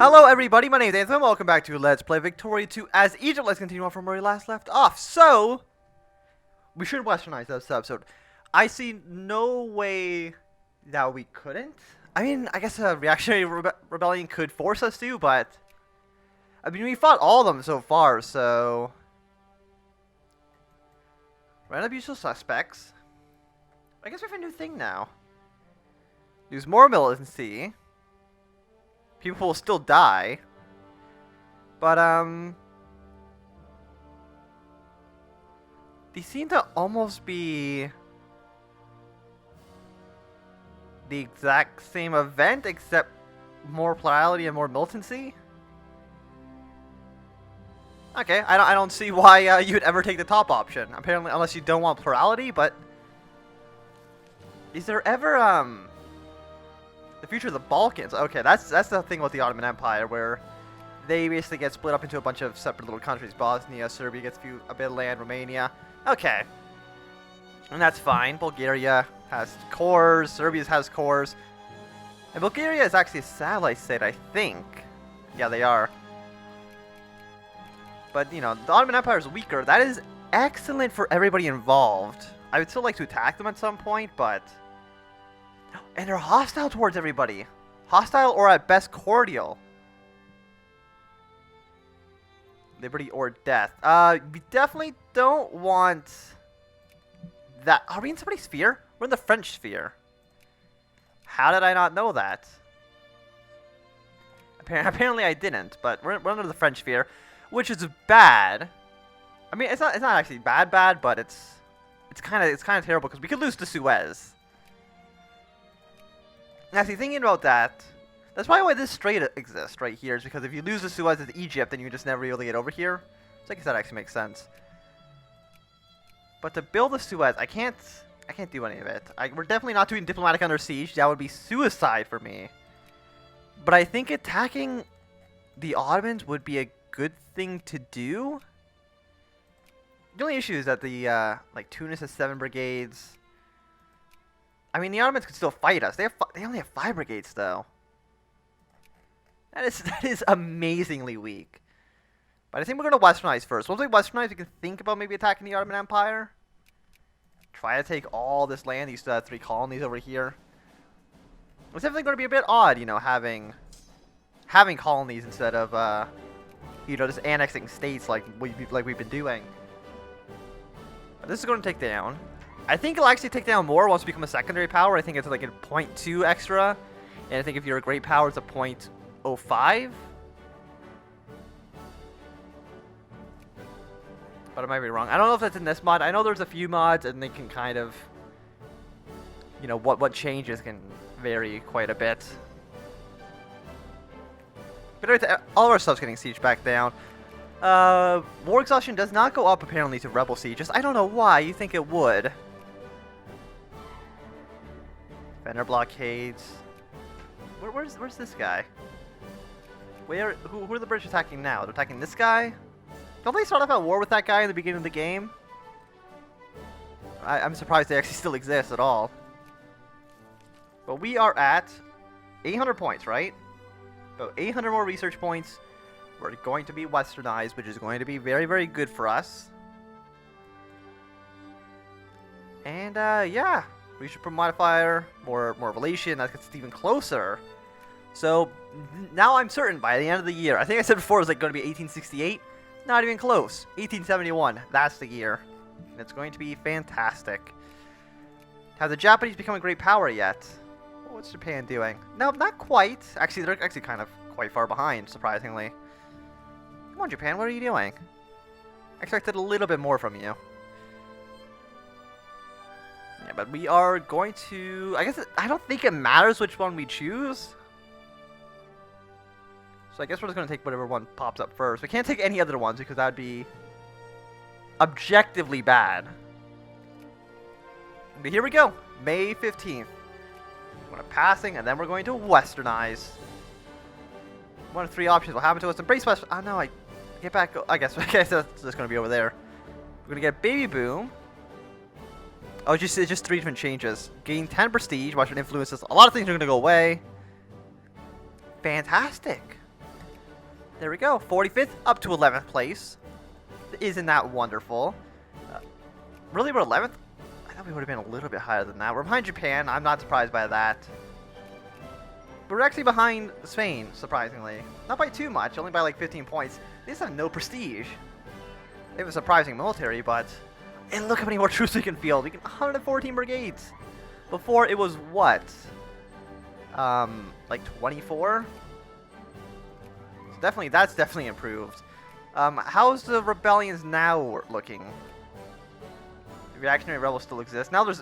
Hello everybody, my name is Anthony, welcome back to Let's Play Victoria 2 as Egypt. Let's continue on from where we last left off. So, we should westernize this episode. I see no way that we couldn't. I mean, I guess a reactionary rebellion could force us to, but... I mean, we fought all of them so far, so... Random usual suspects. I guess we have a new thing now. Use more militancy. People will still die. But, these seem to almost be the exact same event, except more plurality and more militancy. Okay, I don't see why you'd ever take the top option. Apparently, unless you don't want plurality, but... Is there ever, the future of the Balkans? Okay, that's the thing with the Ottoman Empire, where they basically get split up into a bunch of separate little countries. Bosnia, Serbia gets a bit of land, Romania. Okay. And that's fine. Bulgaria has cores, Serbia has cores. And Bulgaria is actually a satellite state, I think. Yeah, they are. But, you know, the Ottoman Empire is weaker. That is excellent for everybody involved. I would still like to attack them at some point, but... And they're hostile towards everybody. Hostile or at best cordial. Liberty or death. We definitely don't want that. Are we in somebody's sphere? We're in the French sphere. How did I not know that? Apparently I didn't, but we're under the French sphere, which is bad. I mean, it's not actually bad, but it's kind of terrible because we could lose to Suez. Now, see, thinking about that, that's probably why this strait exists right here, is because if you lose the Suez to Egypt, then you just never really get over here. So I guess that actually makes sense. But to build the Suez, I can't do any of it. We're definitely not doing diplomatic under siege. That would be suicide for me. But I think attacking the Ottomans would be a good thing to do. The only issue is that the like Tunis has 7 brigades. I mean, the Ottomans could still fight us. They only have 5 brigades, though. That is amazingly weak. But I think we're going to westernize first. Once we westernize, we can think about maybe attacking the Ottoman Empire. Try to take all this land. These 3 colonies over here. It's definitely going to be a bit odd, you know, having colonies instead of, you know, just annexing states like we've been doing. But this is going to take down. I think it'll actually take down more once we become a secondary power. I think it's like a 0.2 extra. And I think if you're a great power, it's a 0.05. But I might be wrong. I don't know if that's in this mod. I know there's a few mods, and they can kind of... You know, what changes can vary quite a bit. But all of our stuff's getting sieged back down. War exhaustion does not go up, apparently, to rebel sieges. I don't know why. You think it would. Vendor blockades. Where's this guy? Who are the British attacking now? They're attacking this guy? Don't they start off at war with that guy in the beginning of the game? I'm surprised they actually still exist at all. But we are at 800 points, right? About 800 more research points. We're going to be westernized, which is going to be very, very good for us. And, yeah. We should put modifier, more relation, that gets even closer. So, now I'm certain by the end of the year, I think I said before it was like going to be 1868. Not even close. 1871, that's the year. And it's going to be fantastic. Have the Japanese become a great power yet? What's Japan doing? No, not quite. Actually, they're actually kind of quite far behind, surprisingly. Come on, Japan, what are you doing? I expected a little bit more from you. Yeah, but we are going to... I don't think it matters which one we choose. So I guess we're just going to take whatever one pops up first. We can't take any other ones because that would be objectively bad. But here we go. May 15th. We're going to passing, and then we're going to westernize. One of 3 options will happen to us. Embrace West... Oh, no, I get back... I guess that's just going to be over there. We're going to get Baby Boom. Oh, it's just 3 different changes. Gain 10 prestige, Western influences. A lot of things are going to go away. Fantastic. There we go. 45th up to 11th place. Isn't that wonderful? Really, we're 11th? I thought we would have been a little bit higher than that. We're behind Japan. I'm not surprised by that. But we're actually behind Spain, surprisingly. Not by too much, only by like 15 points. They just have no prestige. They have a surprising military, but... And look how many more troops we can field. We can 114 brigades. Before it was what? Like 24? So definitely, that's definitely improved. How's the rebellions now looking? The reactionary rebels still exist. Now there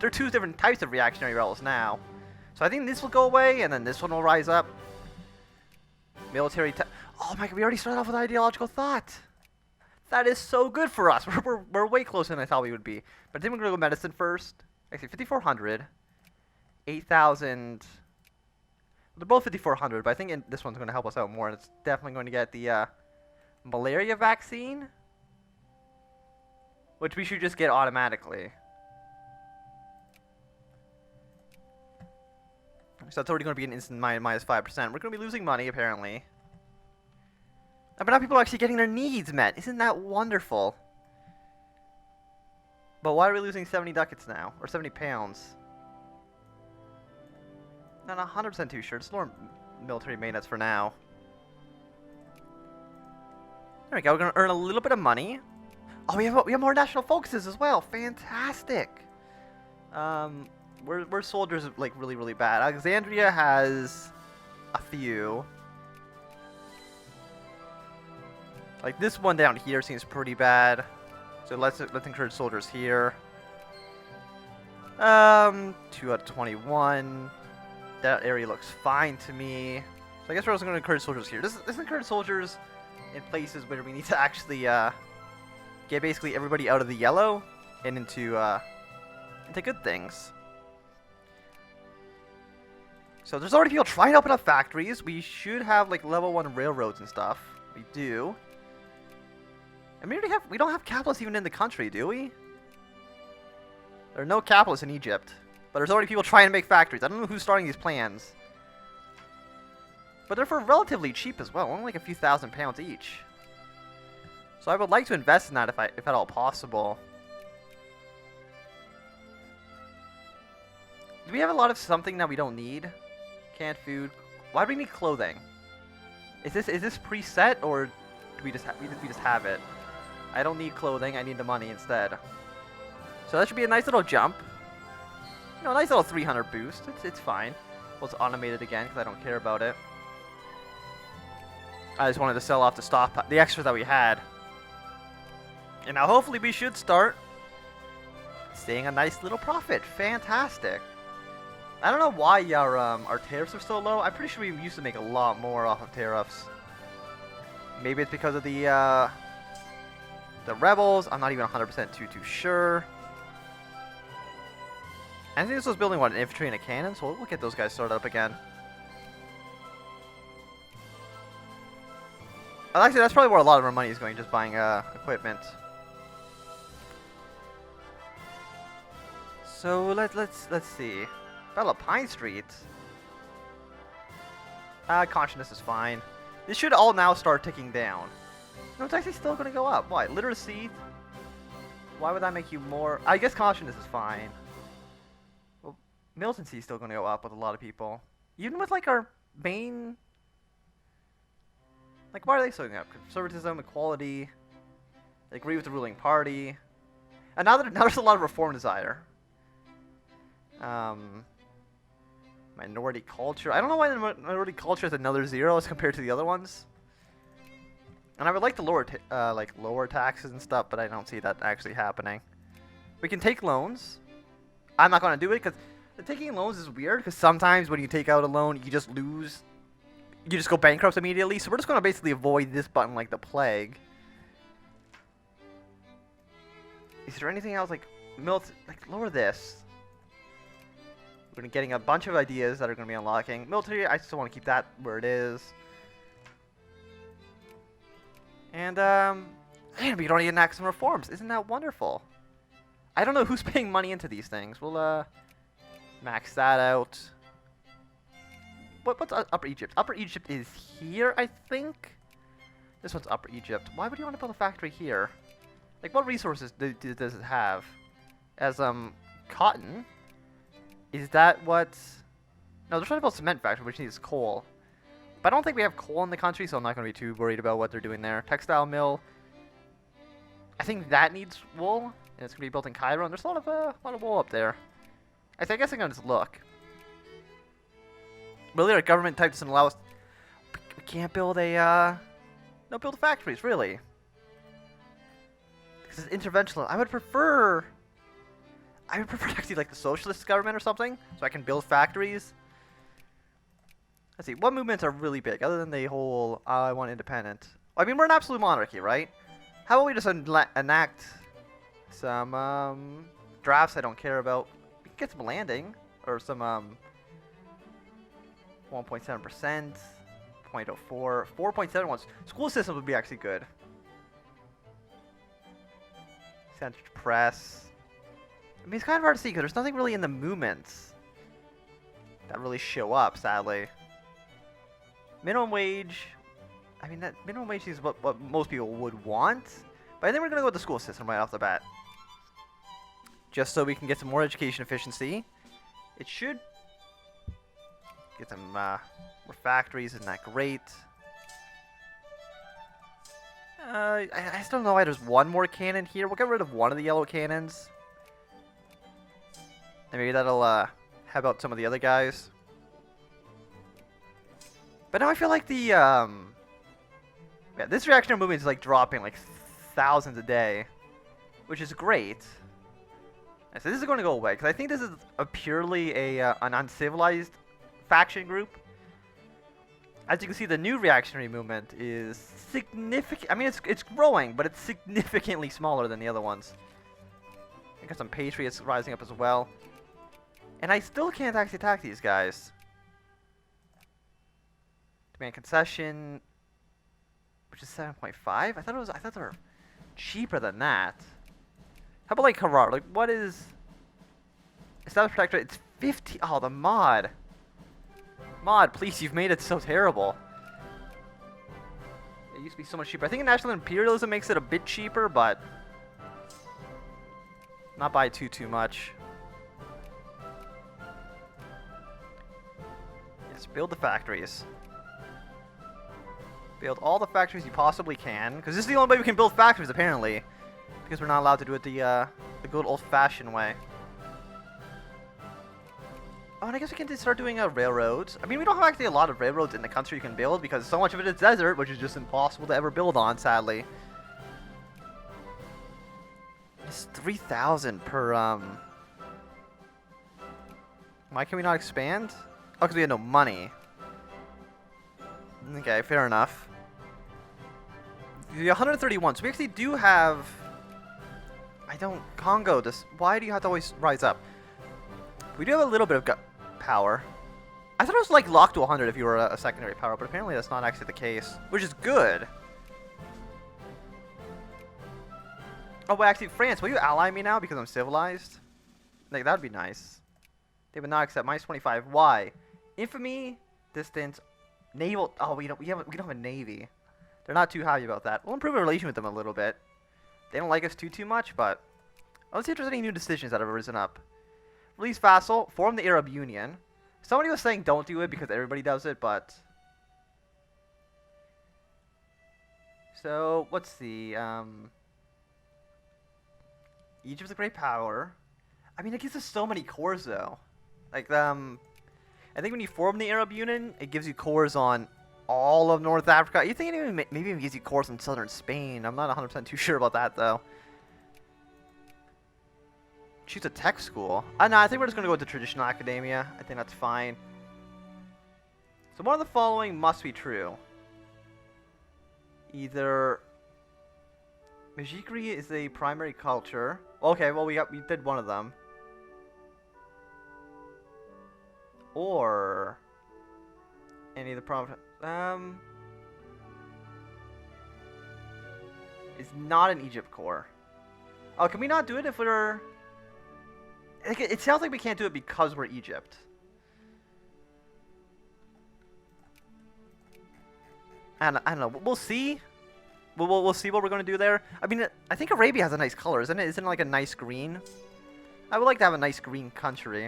are two different types of reactionary rebels now. So I think this will go away, and then this one will rise up. Military oh my god, we already started off with ideological thought. That is so good for us. We're way closer than I thought we would be. But I think we're going to go medicine first. Actually, 5,400. 8,000. They're both 5,400, but I think this one's going to help us out more. And it's definitely going to get the malaria vaccine. Which we should just get automatically. So that's already going to be an instant minus 5%. We're going to be losing money, apparently. But now people are actually getting their needs met. Isn't that wonderful? But why are we losing 70 ducats now? Or 70 pounds? Not 100% too sure. It's more military maintenance for now. There we go. We're going to earn a little bit of money. Oh, we have more national focuses as well. Fantastic. We're soldiers like really, really bad. Alexandria has a few. Like this one down here seems pretty bad. So let's encourage soldiers here. 2 out of 21. That area looks fine to me. So I guess we're also going to encourage soldiers here. Let's encourage soldiers in places where we need to actually get basically everybody out of the yellow and into good things. So there's already people trying to open up factories. We should have like level 1 railroads and stuff. We do. And we don't have capitalists even in the country, do we? There are no capitalists in Egypt. But there's already people trying to make factories. I don't know who's starting these plans. But they're for relatively cheap as well. Only like a few £1,000 each. So I would like to invest in that if at all possible. Do we have a lot of something that we don't need? Canned food. Why do we need clothing? Is this preset or do we just have it? I don't need clothing. I need the money instead. So that should be a nice little jump. You know, a nice little 300 boost. It's fine. Well, it's automated again because I don't care about it. I just wanted to sell off the extras that we had. And now hopefully we should start seeing a nice little profit. Fantastic. I don't know why our tariffs are so low. I'm pretty sure we used to make a lot more off of tariffs. Maybe it's because of the rebels. I'm not even 100% too sure. I think this was building, what, an infantry and a cannon? So we'll get those guys started up again. Actually, that's probably where a lot of our money is going, just buying equipment. So let's see. Battle of Pine Street. Consciousness is fine. This should all now start ticking down. No, it's actually still going to go up. Why? Literacy? Why would that make you more... I guess consciousness is fine. Well, militancy is still going to go up with a lot of people. Even with, like, our main... Like, why are they still going up? Conservatism, equality... They agree with the ruling party. And now there's a lot of reform desire. Minority culture. I don't know why the minority culture is another 0 as compared to the other ones. And I would like to lower taxes and stuff, but I don't see that actually happening. We can take loans. I'm not going to do it because taking loans is weird because sometimes when you take out a loan, you just lose. You just go bankrupt immediately. So we're just going to basically avoid this button like the plague. Is there anything else like lower this? We're getting a bunch of ideas that are going to be unlocking. Military, I still want to keep that where it is. And, man, we don't need to enact some reforms. Isn't that wonderful? I don't know who's paying money into these things. We'll, max that out. what's Upper Egypt? Upper Egypt is here, I think. This one's Upper Egypt. Why would you want to build a factory here? Like, what resources does it have? As cotton. Is that what? No, they're trying to build a cement factory, which needs coal. But I don't think we have coal in the country, so I'm not going to be too worried about what they're doing there. Textile mill. I think that needs wool, and it's going to be built in Cairo. And there's a lot of wool up there. I guess I'm going to just look. Really, our government type doesn't allow us. We can't build a. No, build factories, really. Because it's interventional. I would prefer actually like the socialist government or something, so I can build factories. Let's see, what movements are really big, other than the whole, I want independent? I mean, we're an absolute monarchy, right? How about we just enact some, drafts I don't care about? We can get some landing, or some, 1.7%, 0.04, 4.7 ones. School system would be actually good. Censored press. I mean, it's kind of hard to see, because there's nothing really in the movements that really show up, sadly. Minimum wage. I mean, that minimum wage is what most people would want. But I think we're going to go with the school system right off the bat. Just so we can get some more education efficiency. It should get some more factories. Isn't that great? I still don't know why there's one more cannon here. We'll get rid of one of the yellow cannons. And maybe that'll help out some of the other guys. But now I feel like the, yeah, this reactionary movement is like dropping like thousands a day, which is great. And so this is going to go away, because I think this is a purely an uncivilized faction group. As you can see, the new reactionary movement is significant. I mean, it's growing, but it's significantly smaller than the other ones. I got some patriots rising up as well. And I still can't actually attack these guys. Demand concession, which is 7.5. I thought they were cheaper than that. How about like Harar? Like, what is established protectorate? It's 50. Oh, the mod. Mod, please, you've made it so terrible. It used to be so much cheaper. I think national imperialism makes it a bit cheaper, but not by too much. Yes, build the factories. Build all the factories you possibly can, because this is the only way we can build factories, apparently. Because we're not allowed to do it the good old-fashioned way. Oh, and I guess we can just start doing railroads. I mean, we don't have actually a lot of railroads in the country you can build, because so much of it is desert, which is just impossible to ever build on, sadly. It's 3,000 per, Why can we not expand? Oh, because we had no money. Okay, fair enough. The 131, so we actually do have... Congo, why do you have to always rise up? We do have a little bit of power. I thought it was like locked to 100 if you were a secondary power, but apparently that's not actually the case, which is good. Oh, wait, actually, France, will you ally me now because I'm civilized? Like, that would be nice. They would not accept -25. Why? Infamy, distance, naval. Oh, we don't have a navy. They're not too happy about that. We'll improve our relation with them a little bit. They don't like us too much, but let's see if there's any new decisions that have arisen up. Release vassal, form the Arab Union. Somebody was saying don't do it because everybody does it, but so what's the Egypt's a great power. I mean, it gives us so many cores though. Like I think when you form the Arab Union, it gives you cores on all of North Africa. You think it even maybe even gives you cores in southern Spain. I'm not 100% too sure about that though. Choose a tech school. No, I think we're just gonna go with the traditional academia. I think that's fine. So one of the following must be true. Either Majikri is a primary culture. Okay, well we did one of them. Or any of the province is not an Egypt core. Oh, can we not do it if we're? It sounds like we can't do it because we're Egypt. And I don't know. We'll see. We'll see what we're going to do there. I mean, I think Arabia has a nice color, isn't it? Isn't it like a nice green? I would like to have a nice green country.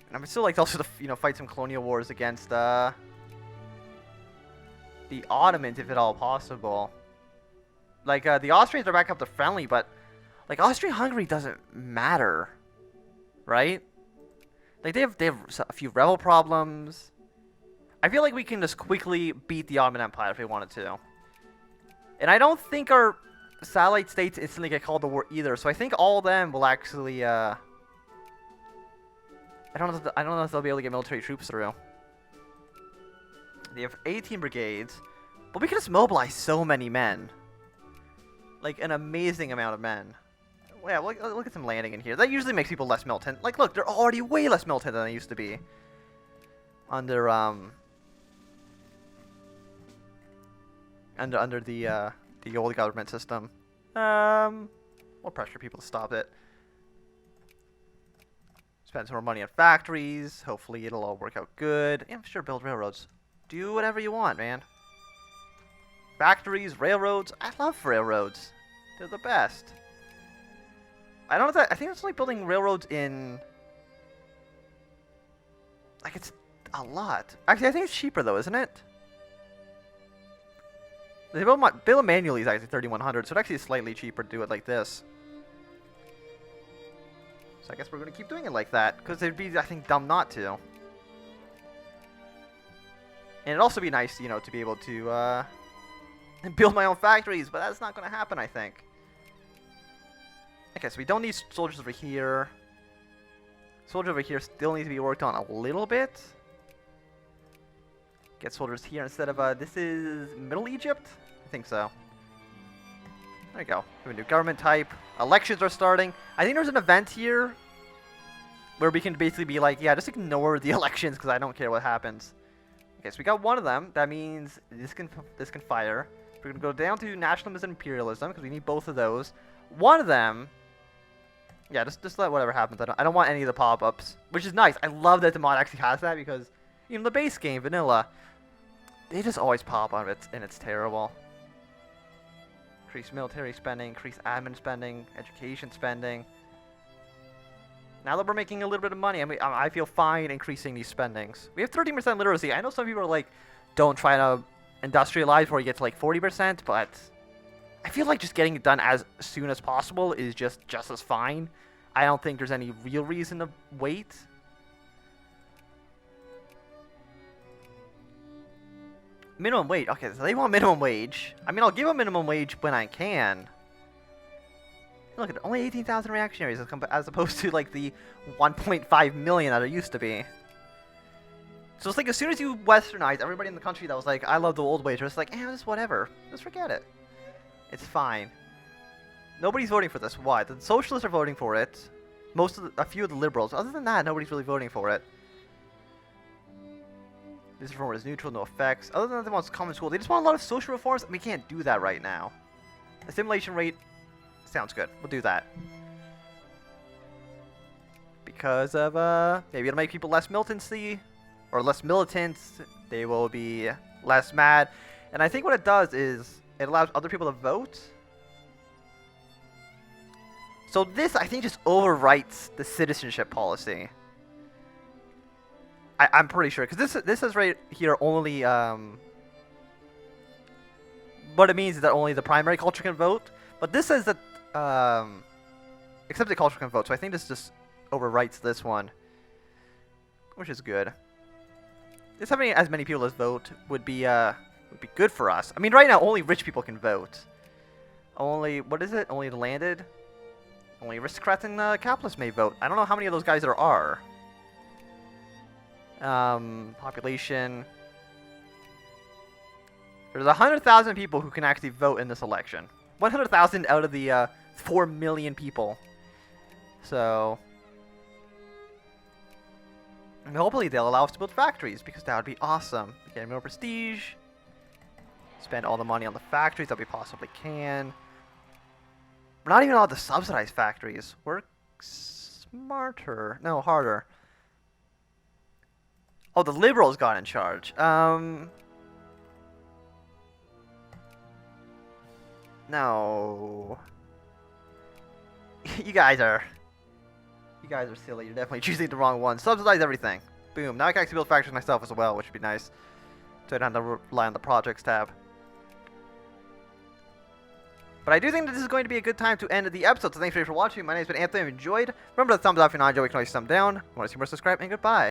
And I would still like to also, fight some colonial wars against the Ottomans if at all possible. Like, the Austrians are back up to friendly, but like Austria-Hungary doesn't matter, right? Like they have a few rebel problems. I feel like we can just quickly beat the Ottoman Empire if we wanted to. And I don't think our satellite states instantly get called to war either, so I think all of them will actually, I don't know if they'll be able to get military troops through. They have 18 brigades, but we can just mobilize so many men. Like, an amazing amount of men. Yeah, look at them landing in here. That usually makes people less militant. Like, look, they're already way less militant than they used to be. Under the old government system. We'll pressure people to stop it. Spend some more money on factories. Hopefully it'll all work out good. Yeah, sure, build railroads. Do whatever you want, man. Factories, railroads. I love railroads. They're the best. I don't know if I think it's like building railroads in... Like, it's a lot. Actually, I think it's cheaper, though, isn't it? They build them manually is actually 3,100, so it actually is slightly cheaper to do it like this. So I guess we're going to keep doing it like that, because it'd be, I think, dumb not to. And it'd also be nice, to be able to build my own factories, but that's not going to happen, I think. Okay, so we don't need soldiers over here. Soldiers over here still need to be worked on a little bit. Get soldiers here instead of, this is Middle Egypt? I think so. There we go. We have a new government type. Elections are starting. I think there's an event here where we can basically be like, yeah, just ignore the elections because I don't care what happens. Okay, so we got one of them. That means this can fire. We're going to go down to nationalism and imperialism because we need both of those. One of them... Yeah, just let whatever happens. I don't want any of the pop-ups, which is nice. I love that the mod actually has that because, the base game, vanilla, they just always pop on it, and it's terrible. Increase military spending, increase admin spending, education spending. Now that we're making a little bit of money, I feel fine increasing these spendings. We have 13% literacy. I know some people are like, don't try to industrialize before you get to like 40%, but I feel like just getting it done as soon as possible is just as fine. I don't think there's any real reason to wait. Minimum wage. Okay, so they want minimum wage. I mean, I'll give them minimum wage when I can. Look at only 18,000 reactionaries as opposed to like the 1.5 million that it used to be. So it's like as soon as you westernize, everybody in the country that was like, I love the old wage, it's like, just whatever. Just forget it. It's fine. Nobody's voting for this. Why? The socialists are voting for it. A few of the liberals. Other than that, nobody's really voting for it. This reform is neutral, no effects. Other than that, they want common school. They just want a lot of social reforms. We can't do that right now. Assimilation rate sounds good. We'll do that. Because of, maybe it'll make people less militancy, or less militant. They will be less mad. And I think what it does is it allows other people to vote. So this, I think, just overwrites the citizenship policy. I'm pretty sure, because this is right here only, what it means is that only the primary culture can vote. But this says that, accepted culture can vote, so I think this just overwrites this one. Which is good. Just having as many people as vote would be good for us. I mean, right now, only rich people can vote. Only, what is it? Only the landed? Only aristocrats and capitalists may vote. I don't know how many of those guys there are. Population. There's 100,000 people who can actually vote in this election. 100,000 out of the 4 million people. So, and hopefully they'll allow us to build factories because that would be awesome. Get more prestige. Spend all the money on the factories that we possibly can. We're not even allowed to subsidize factories. Work smarter. No, harder. Oh, the liberals got in charge. No. You guys are silly. You're definitely choosing the wrong one. Subsidize everything. Boom. Now I can actually build factories myself as well, which would be nice. So I don't have to rely on the projects tab. But I do think that this is going to be a good time to end the episode. So thanks for watching. My name's been Anthony. If you enjoyed, remember to thumbs up if you're not enjoying. You can always thumb down. If you want to see more, subscribe, and goodbye.